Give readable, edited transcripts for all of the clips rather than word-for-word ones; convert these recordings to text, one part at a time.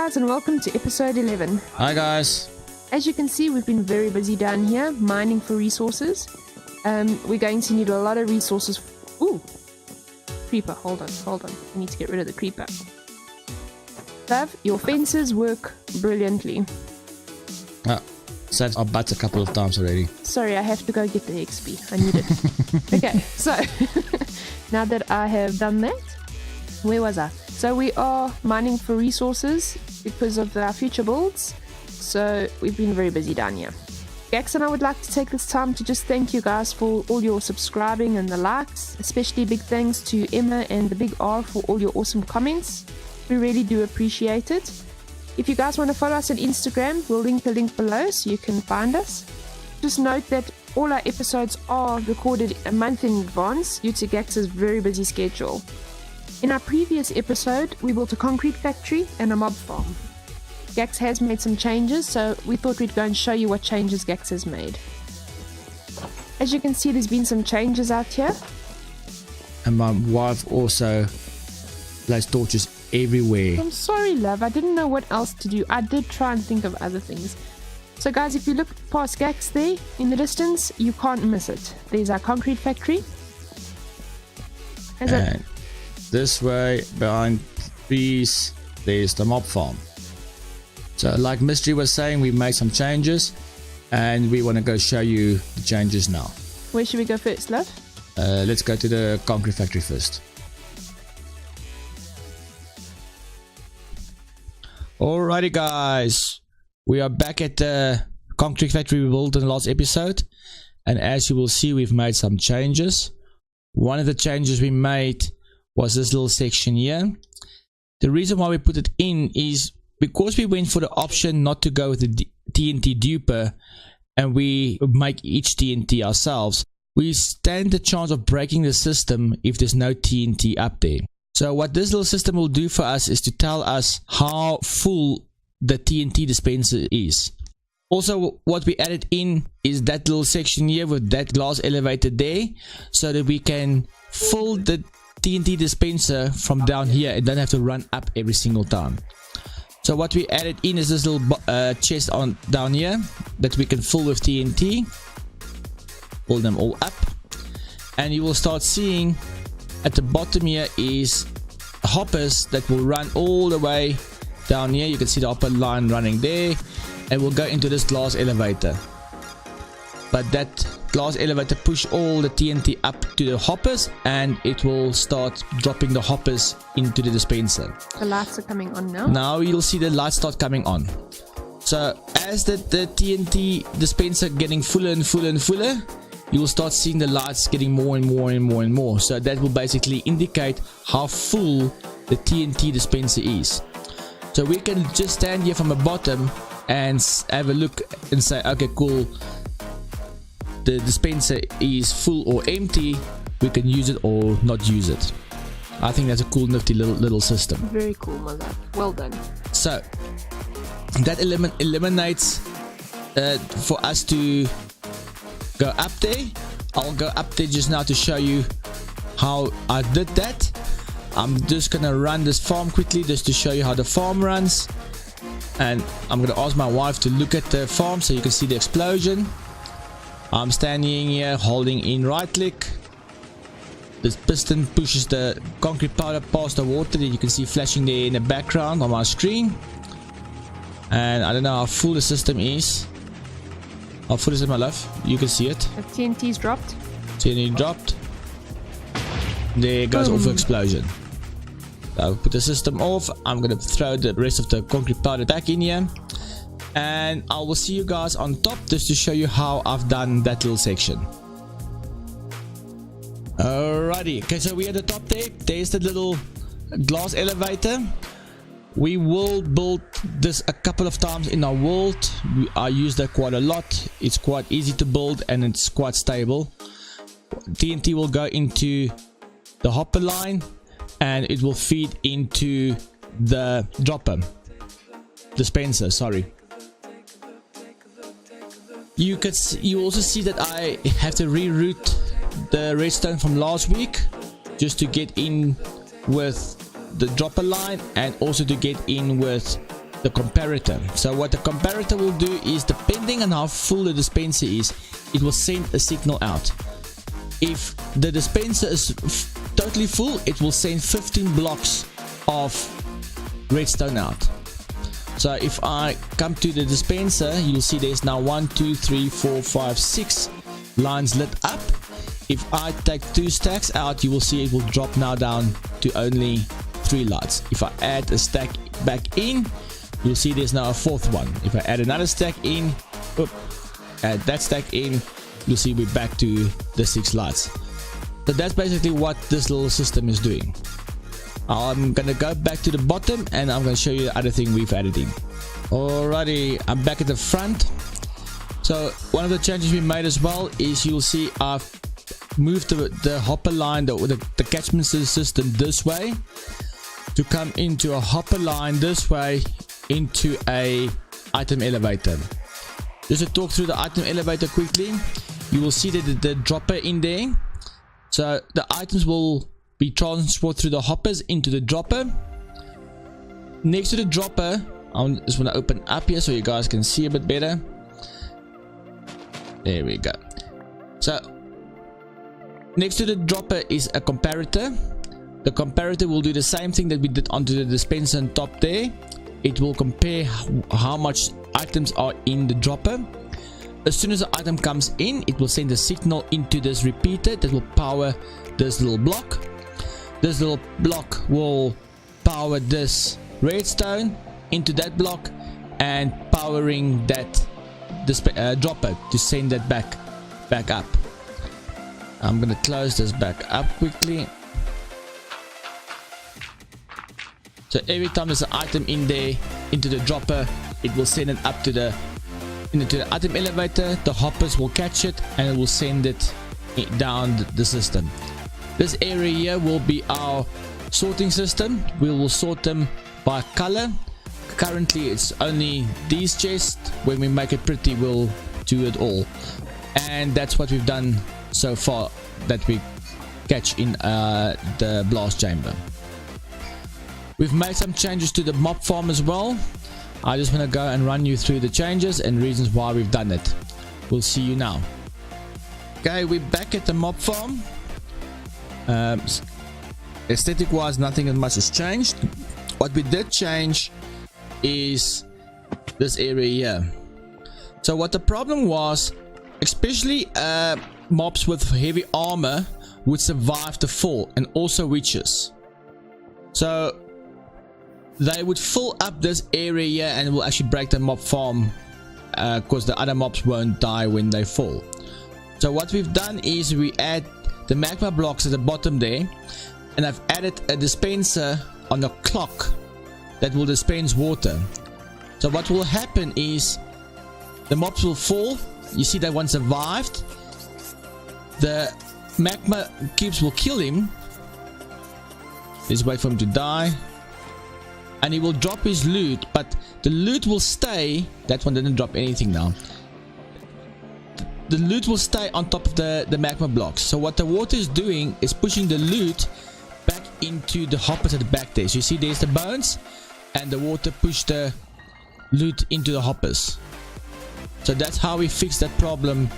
guys, and welcome to episode 11. Hi guys. As you can see, we've been very busy down here mining for resources. We're going to need a lot of resources. Ooh, creeper, hold on. I need to get rid of the creeper. Love, your fences work brilliantly. Saved our butts a couple of times already. Sorry, I have to go get the XP. I need it. Okay, so now that I have done that, where was I? So we are mining for resources because of our future builds. So we've been very busy down here. Gax and I would like to take this time to just thank you guys for all your subscribing and the likes. Especially big thanks to Emma and the Big R for all your awesome comments. We really do appreciate it. If you guys want to follow us on Instagram, we'll link the link below so you can find us. Just note that all our episodes are recorded a month in advance due to Gax's very busy schedule. In our previous episode, we built a concrete factory and a mob farm. Gax has made some changes, so we thought we'd go and show you what changes Gax has made. As you can see, there's been some changes out here. And my wife also placed torches everywhere. I'm sorry, love, I didn't know what else to do. I did try and think of other things. So guys, if you look past Gax there in the distance, you can't miss it. There's our concrete factory. And this way, behind trees, there's the mob farm. So like Mystery was saying, we made some changes and we want to go show you the changes now. Where should we go first, love? Let's go to the concrete factory first. Alrighty guys, we are back at the concrete factory we built in the last episode, and as you will see, we've made some changes. One of the changes we made was this little section here. The reason why we put it in is because we went for the option not to go with the TNT duper and we make each TNT ourselves. We stand the chance of breaking the system if there's no TNT up there. So what this little system will do for us is to tell us how full the TNT dispenser is. Also, what we added in is that little section here with that glass elevator there, so that we can fill the TNT dispenser from down here and don't have to run up every single time. So what we added in is this little chest on down here that we can fill with TNT. Pull them all up, and you will start seeing at the bottom here is hoppers that will run all the way down here. You can see the hopper line running there, and we'll go into this glass elevator. But that glass elevator push all the TNT up to the hoppers, and it will start dropping the hoppers into the dispenser. The lights are coming on now. Now you'll see the lights start coming on. So as the TNT dispenser getting fuller and fuller and fuller, you will start seeing the lights getting more and more and more and more. So that will basically indicate how full the TNT dispenser is. So we can just stand here from the bottom and have a look and say, okay, cool, the dispenser is full or empty. We can use it or not use it. I think that's a cool, nifty little system. Very cool, my love. Well done. So that eliminates for us to go up there. I'll go up there just now to show you how I did that. I'm just gonna run this farm quickly just to show you how the farm runs, and I'm gonna ask my wife to look at the farm so you can see the explosion. I'm standing here holding in right click. This piston pushes the concrete powder past the water that you can see flashing there in the background on my screen. And I don't know how full the system is. How full is it, my love? You can see it. The TNT's dropped. TNT dropped. There goes off the explosion. I'll put the system off. I'm gonna throw the rest of the concrete powder back in here, and I will see you guys on top just to show you how I've done that little section. Alrighty, okay, so we're at the top there. There's the little glass elevator. We will build this a couple of times in our world. I use that quite a lot. It's quite easy to build and it's quite stable. TNT will go into the hopper line and it will feed into the dropper dispenser, sorry. You also see that I have to reroute the redstone from last week just to get in with the dropper line and also to get in with the comparator. So what the comparator will do is, depending on how full the dispenser is, it will send a signal out. If the dispenser is totally full, it will send 15 blocks of redstone out. So if I come to the dispenser, you'll see there's now 1 2 3 4 5 6 lines lit up. If I take 2 stacks out, you will see it will drop now down to only 3 lights. If I add a stack back in, you'll see there's now a 4th one. If I add another stack in, add that stack in, you'll see we're back to the 6 lights. So that's basically what this little system is doing. I'm gonna go back to the bottom and I'm gonna show you the other thing we've added in. Alrighty, I'm back at the front. So one of the changes we made as well is, you'll see I've moved the hopper line, the catchment system this way, to come into a hopper line this way into a item elevator. Just to talk through the item elevator quickly, you will see that the dropper in there. So the items will be transported through the hoppers into the dropper. Next to the dropper, I just want to open up here so you guys can see a bit better. There we go. So next to the dropper is a comparator. The comparator will do the same thing that we did onto the dispenser on top there. It will compare how much items are in the dropper. As soon as the item comes in, it will send a signal into this repeater that will power this little block. This little block will power this redstone into that block and powering that dropper to send that back up. I'm gonna close this back up quickly. So every time there's an item in there into the dropper, it will send it up to the item elevator. The hoppers will catch it and it will send it down the system. This area here will be our sorting system. We will sort them by color. Currently it's only these chests. When we make it pretty, we'll do it all, and that's what we've done so far that we catch in the blast chamber. We've made some changes to the mob farm as well. I just want to go and run you through the changes and reasons why we've done it. We'll see you now. Okay, we're back at the mob farm. Aesthetic wise, nothing as much has changed. What we did change is this area here. So what the problem was, especially mobs with heavy armor would survive the fall, and also witches. So they would fill up this area here and it will actually break the mob farm, because the other mobs won't die when they fall. So what we've done is we add the magma blocks at the bottom there, and I've added a dispenser on the clock that will dispense water. So what will happen is the mobs will fall. You see that one survived. The magma cubes will kill him. Let's wait for him to die, and he will drop his loot, but the loot will stay. That one didn't drop anything now. The loot will stay on top of the magma blocks. So what the water is doing is pushing the loot back into the hoppers at the back there. So you see there's the bones, and the water pushed the loot into the hoppers. So that's how we fix that problem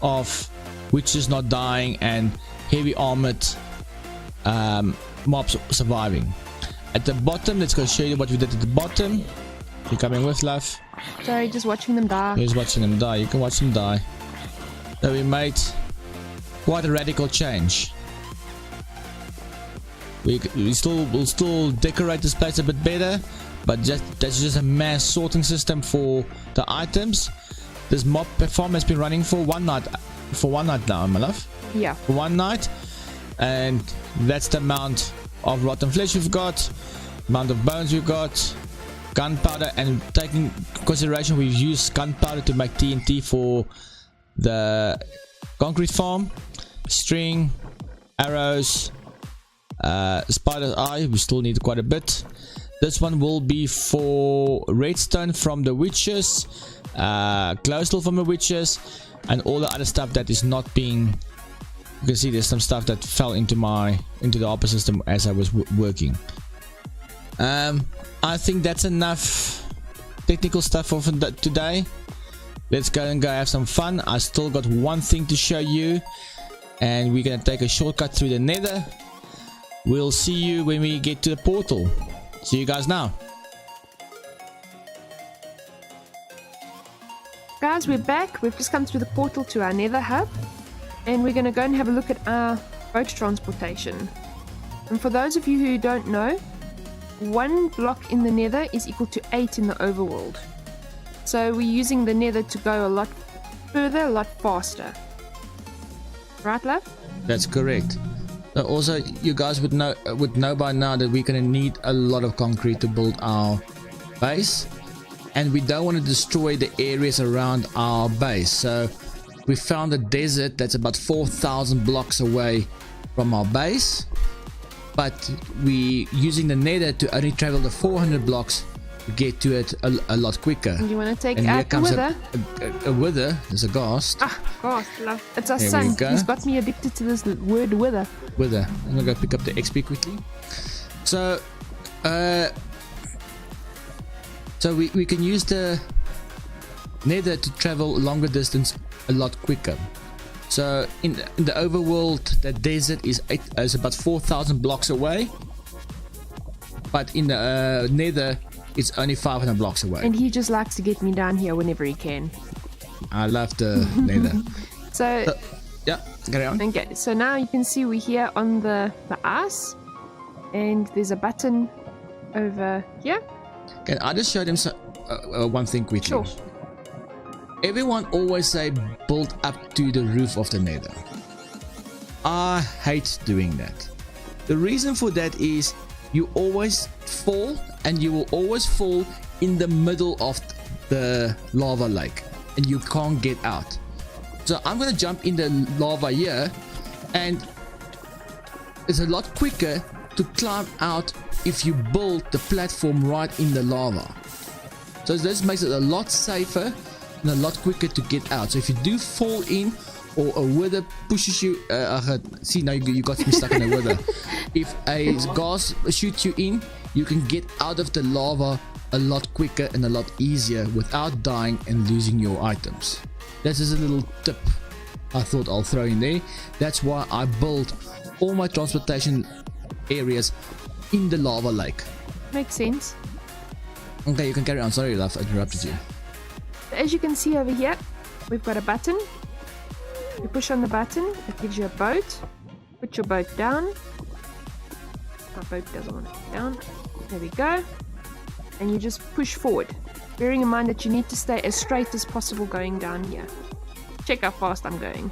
of witches not dying and heavy armored mobs surviving. At the bottom, let's go show you what we did at the bottom. You coming with, love? Sorry, just watching them die. He's watching them die. You can watch them die. So we made quite a radical change. We'll still decorate this place a bit better, but that's just a mass sorting system for the items. This mob farm has been running for one night now, my love. Yeah. For one night, and that's the amount of rotten flesh we've got, amount of bones we've got, gunpowder, and taking consideration we've used gunpowder to make TNT for the concrete farm, string, arrows, spider's eye. We still need quite a bit. This one will be for redstone from the witches, glowstone from the witches, and all the other stuff that is not being. You can see there's some stuff that fell into the hopper system as I was working. I think that's enough technical stuff for today. Let's go and go have some fun. I still got one thing to show you, and we're gonna take a shortcut through the Nether. We'll see you when we get to the portal. See you guys now. Guys, we're back. We've just come through the portal to our Nether hub, and we're going to go and have a look at our boat transportation. And for those of you who don't know, 1 block in the Nether is equal to 8 in the overworld. So we're using the Nether to go a lot further, a lot faster. Right, love? That's correct. Also, you guys would know by now that we're gonna need a lot of concrete to build our base, and we don't want to destroy the areas around our base. So we found a desert that's about 4,000 blocks away from our base, but we using the Nether to only travel the 400 blocks to get to it a lot quicker. You want to take and out the wither? A wither. There's a ghast. Ah, ghast, love. It's our There son. we go. He's got me addicted to this word wither. Wither. I'm gonna go pick up the XP quickly. So we can use the Nether to travel longer distance a lot quicker. So in the overworld, the desert is about 4,000 blocks away, but in the Nether, it's only 500 blocks away. And he just likes to get me down here whenever he can. I love the Nether. So yeah, carry on. okay, so now you can see we're here on the ice, and there's a button over here. Can I just show them one thing quickly? Sure. Everyone always say build up to the roof of the Nether. I hate doing that. The reason for that is you always fall, and you will always fall in the middle of the lava lake, and you can't get out. So I'm gonna jump in the lava here, and it's a lot quicker to climb out if you build the platform right in the lava. So this makes it a lot safer and a lot quicker to get out. So if you do fall in, or a wither pushes you, see, now you got me stuck in a wither. If a ghast shoots you in, you can get out of the lava a lot quicker and a lot easier without dying and losing your items. That's just a little tip I thought I'll throw in there. That's why I built all my transportation areas in the lava lake. Makes sense. Okay, you can carry on. Sorry, love, I interrupted you. As you can see over here, we've got a button. You push on the button, it gives you a boat. Put your boat down. My boat doesn't want to go down. There we go. And you just push forward, bearing in mind that you need to stay as straight as possible going down here. Check how fast I'm going.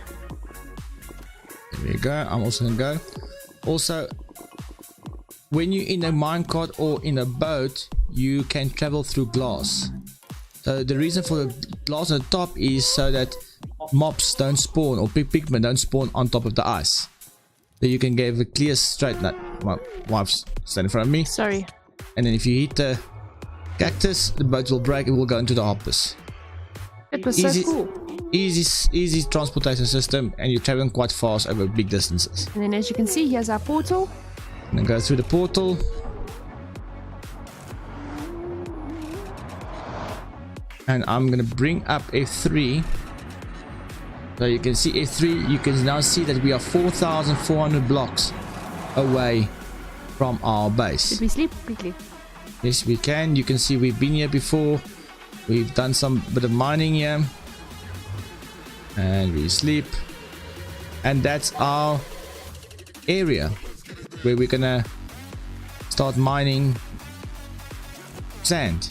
There we go. I'm also gonna go. Also, when you're in a minecart or in a boat, you can travel through glass. So the reason for the glass on the top is so that mobs don't spawn, or pigmen don't spawn on top of the ice. So you can get a clear straight line. My wife's standing in front of me. Sorry. And then if you hit the cactus, the boat will break. It will go into the hoppers. It was so cool. Easy transportation system, and you're traveling quite fast over big distances. And then as you can see, here's our portal. And then go through the portal. And I'm gonna bring up F3. So you can see F3, you can now see that we are 4,400 blocks away from our base. Did we sleep quickly? Yes, we can. You can see we've been here before. We've done some bit of mining here. And we sleep. And that's our area where we're gonna start mining sand.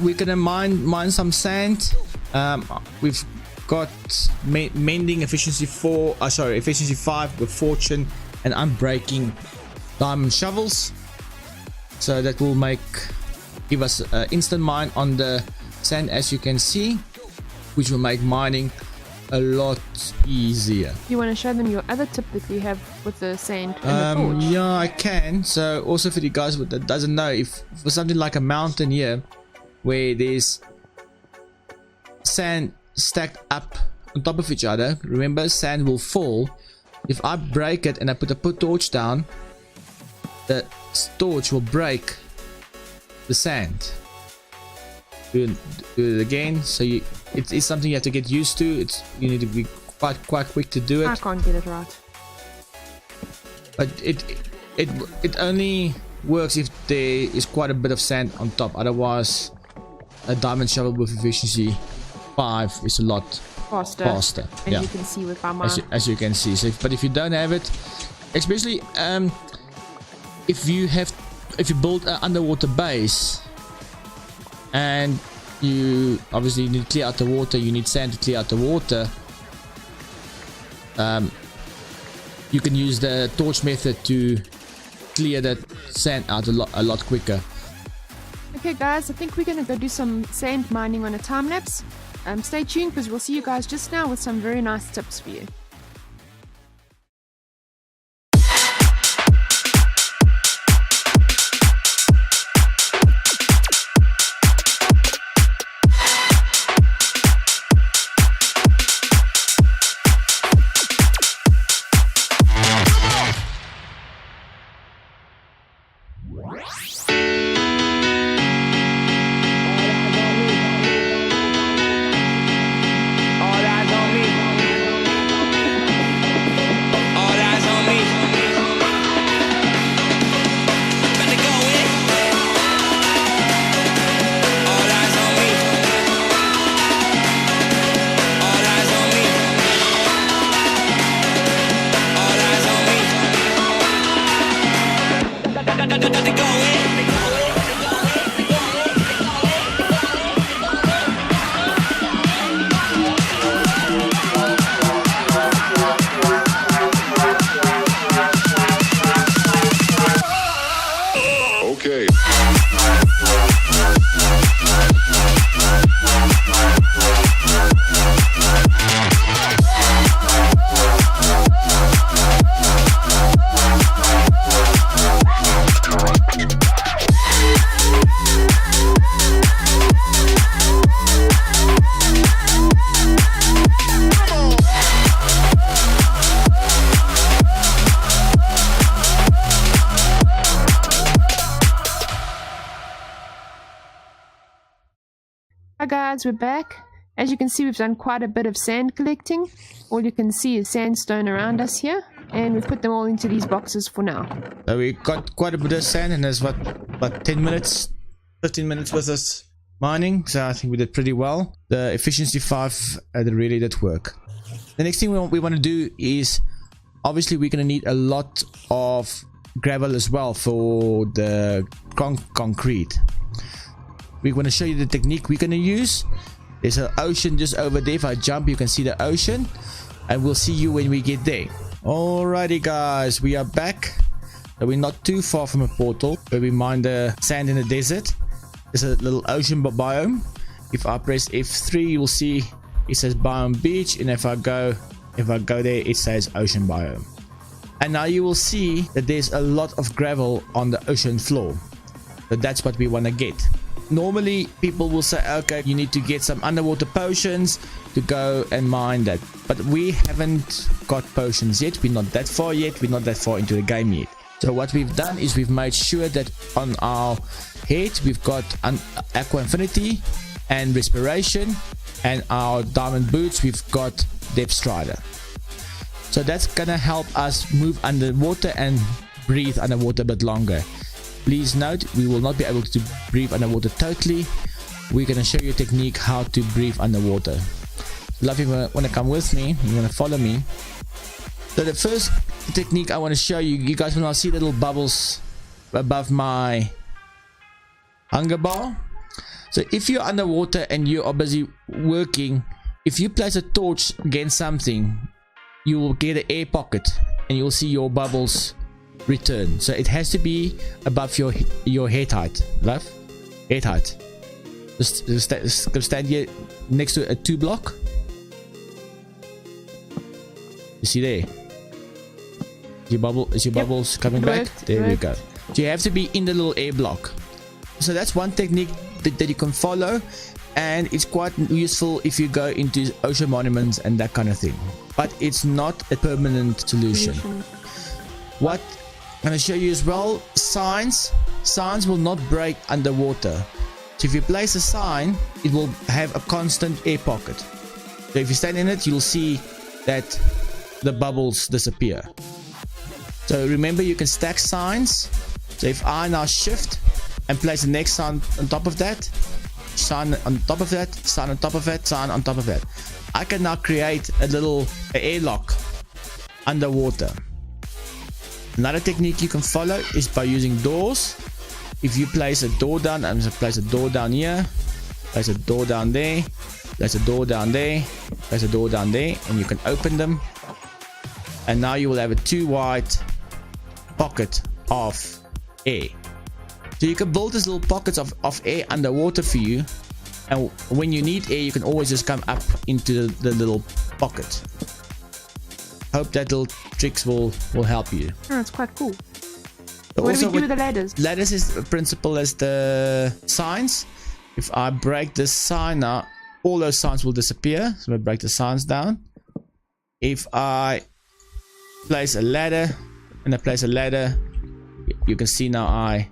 We're gonna mine some sand. We've got mending efficiency 4, efficiency 5 with fortune and unbreaking diamond shovels, so that will give us instant mine on the sand, as you can see, which will make mining a lot easier. You want to show them your other tip that we have with the sand and the torch? Yeah, I can. So also for the guys that doesn't know, if for something like a mountain here where there's sand stacked up on top of each other, remember, sand will fall. If I break it and I put a torch down, the torch will break the sand. do it again. So it's something you have to get used to. You need to be quite quick to do it. I can't get it right. But it only works if there is quite a bit of sand on top. Otherwise, a diamond shovel with efficiency 5 is a lot faster. As you can see with our as you can see. So but if you don't have it, especially if you build an underwater base and you obviously need to clear out the water, you need sand to clear out the water. You can use the torch method to clear that sand out a lot quicker. Okay guys, I think we're gonna go do some sand mining on a time lapse. Stay tuned because we'll see you guys just now with some very nice tips for you. Hi guys, we're back. As you can see, we've done quite a bit of sand collecting. All you can see is sandstone around us here, and we've put them all into these boxes for now. So we got quite a bit of sand, and there's what 10 minutes, 15 minutes with us mining. So I think we did pretty well. The efficiency 5 really did work. The next thing we want to do is, obviously we're going to need a lot of gravel as well for the concrete. We're going to show you the technique we're going to use. There's an ocean just over there. If I jump, you can see the ocean, and we'll see you when we get there. Alrighty guys, we are back. We're not too far from a portal where we mine the sand in the desert. There's a little ocean biome. If I press F3, you'll see it says biome beach, and if I go there, it says ocean biome. And now you will see that there's a lot of gravel on the ocean floor. So that's what we want to get. Normally people will say, okay, you need to get some underwater potions to go and mine that, but we haven't got potions yet. We're not that far yet. We're not that far into the game yet. So what we've done is we've made sure that on our head we've got an aqua infinity and respiration, and our diamond boots we've got depth strider. So that's gonna help us move underwater and breathe underwater a bit longer. Please note, we will not be able to breathe underwater totally. We're going to show you a technique how to breathe underwater. Love, you want to come with me, you want to follow me. So the first technique I want to show you, you guys will now see little bubbles above my hunger bar. So if you're underwater and you are busy working, if you place a torch against something, you will get an air pocket and you'll see your bubbles return. So it has to be above your head height, love, head height. Just stand here next to a 2 block. You see there? Is your bubbles coming back? There we go. So you have to be in the little air block. So that's one technique that you can follow, and it's quite useful if you go into ocean monuments and that kind of thing. But it's not a permanent solution. What I'm going to show you as well, signs will not break underwater. So if you place a sign, it will have a constant air pocket. So if you stand in it, you'll see that the bubbles disappear. So remember, you can stack signs. So if I now shift and place the next sign on top of that, sign on top of that, sign on top of that, sign on top of that, I can now create a little airlock underwater. Another technique you can follow is by using doors. If you place a door down, I'm going to place a door down here, place a door down there, place a door down there, place a door down there, and you can open them. And now you will have a 2 wide pocket of air. So you can build these little pockets of air underwater for you. And when you need air, you can always just come up into the little pocket. Hope that little tricks will help you. Oh, it's quite cool. But what do also we do with the ladders? Ladders is the principle as the signs. If I break this sign now, all those signs will disappear. So I break the signs down. If I place a ladder and I place a ladder, you can see now I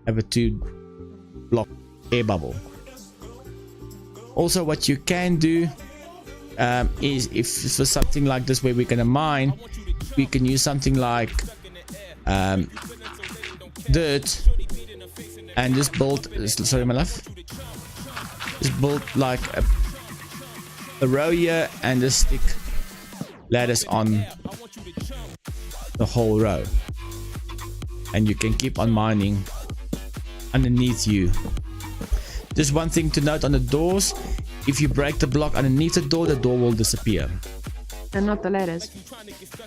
have a 2 block air bubble. Also, what you can do is, if for something like this where we're gonna mine, we can use something like dirt and just build, sorry my love, just build like a row here and just stick ladders on the whole row, and you can keep on mining underneath you. Just one thing to note on the doors: if you break the block underneath the door will disappear. And not the ladders.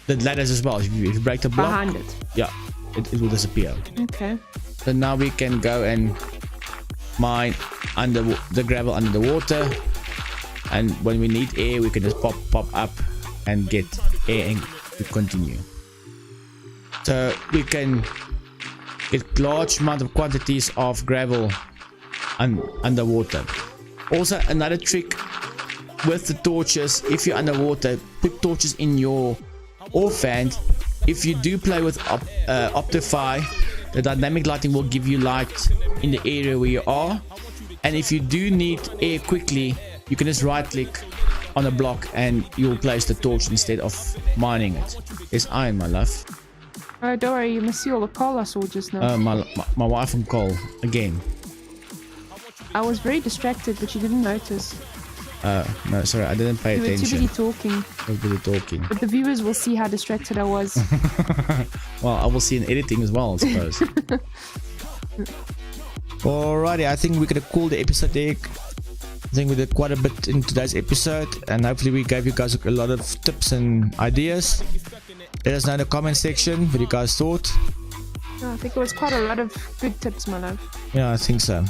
The ladders as well. If you break the block behind it, yeah, it will disappear. Okay. So now we can go and mine under the gravel under the water, and when we need air, we can just pop up and get air and to continue. So we can get large amount of quantities of gravel underwater. Also, another trick with the torches: if you're underwater, put torches in your ore fan. If you do play with Optify, the dynamic lighting will give you light in the area where you are. And if you do need air quickly, you can just right click on a block and you'll place the torch instead of mining it. It's iron, my love. Oh, don't worry, you must see all the coal I saw just now. My wife and coal again. I was very distracted, but you didn't notice. No, sorry, I didn't pay attention. You were too busy talking. I was busy talking. But the viewers will see how distracted I was. Well, I will see in editing as well, I suppose. Alrighty, I think we're gonna call the episode there. I think we did quite a bit in today's episode, and hopefully we gave you guys a lot of tips and ideas. Let us know in the comment section what you guys thought. Oh, I think it was quite a lot of good tips, my love. Yeah, I think so.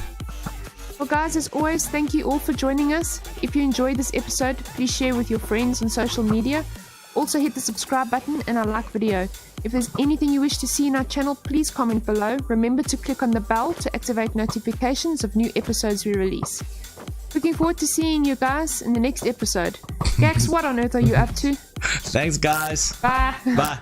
Well guys, as always, thank you all for joining us. If you enjoyed this episode, please share with your friends on social media. Also hit the subscribe button and a like video. If there's anything you wish to see in our channel, please comment below. Remember to click on the bell to activate notifications of new episodes we release. Looking forward to seeing you guys in the next episode. Gax, what on earth are you up to? Thanks guys. Bye. Bye.